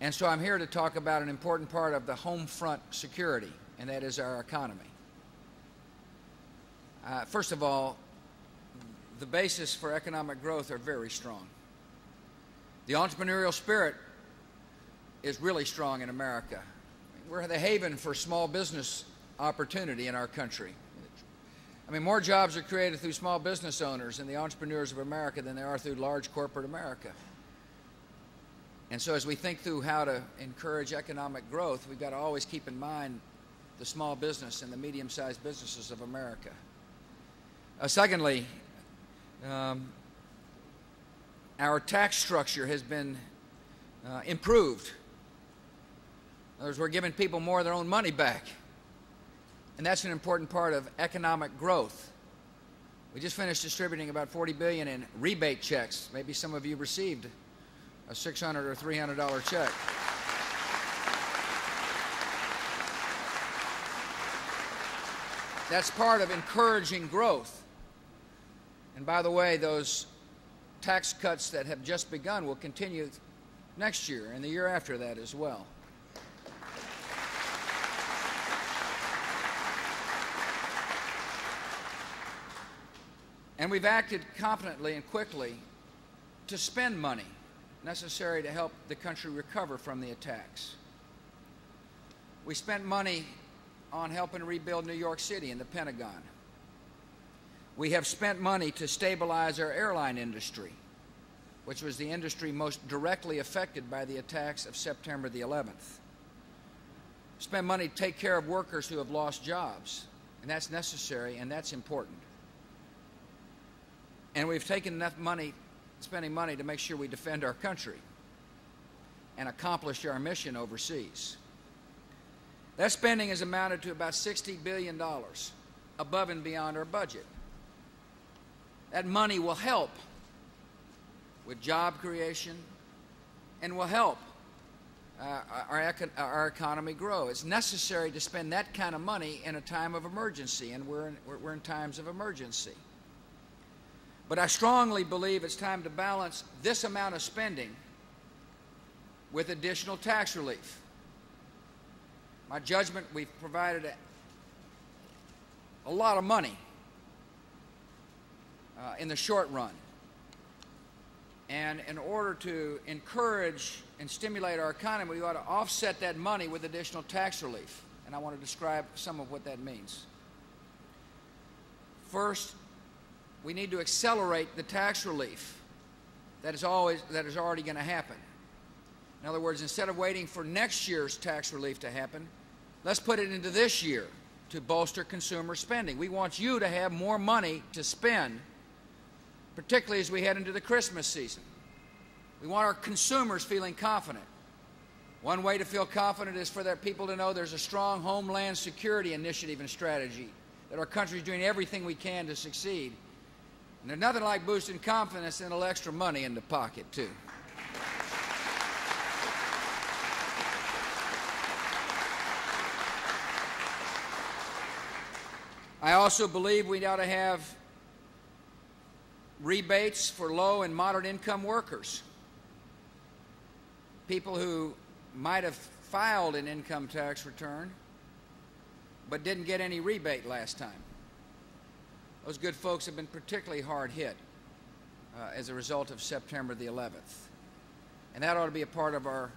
And so I'm here to talk about an important part of the home front security, and that is our economy. First of all, the basis for economic growth are very strong. The entrepreneurial spirit is really strong in America. We're the haven for small business opportunity in our country. I mean, more jobs are created through small business owners and the entrepreneurs of America than there are through large corporate America. And so as we think through how to encourage economic growth, we've got to always keep in mind the small business and the medium-sized businesses of America. Secondly, our tax structure has been improved. In other words, we're giving people more of their own money back. And that's an important part of economic growth. We just finished distributing about $40 billion in rebate checks. Maybe some of you received a $600 or $300 check. That's part of encouraging growth. And by the way, those tax cuts that have just begun will continue next year and the year after that as well. And we've acted confidently and quickly to spend money necessary to help the country recover from the attacks. We spent money on helping rebuild New York City and the Pentagon. We have spent money to stabilize our airline industry, which was the industry most directly affected by the attacks of September the 11th. Spent money to take care of workers who have lost jobs, and that's necessary and that's important. And we've taken enough money, spending money to make sure we defend our country and accomplish our mission overseas. That spending has amounted to about $60 billion above and beyond our budget. That money will help with job creation and will help our economy grow. It's necessary to spend that kind of money in a time of emergency, and we're in times of emergency. But I strongly believe it's time to balance this amount of spending with additional tax relief. My judgment, we've provided a lot of money in the short run. And in order to encourage and stimulate our economy, we ought to offset that money with additional tax relief. And I want to describe some of what that means. First, we need to accelerate the tax relief that is already going to happen. In other words, instead of waiting for next year's tax relief to happen, let's put it into this year to bolster consumer spending. We want you to have more money to spend, particularly as we head into the Christmas season. We want our consumers feeling confident. One way to feel confident is for their people to know there's a strong homeland security initiative and strategy, that our country is doing everything we can to succeed. And there's nothing like boosting confidence than a little extra money in the pocket, too. I also believe we ought to have rebates for low and moderate income workers. People who might have filed an income tax return but didn't get any rebate last time. Those good folks have been particularly hard hit as a result of September the 11th. And that ought to be a part of our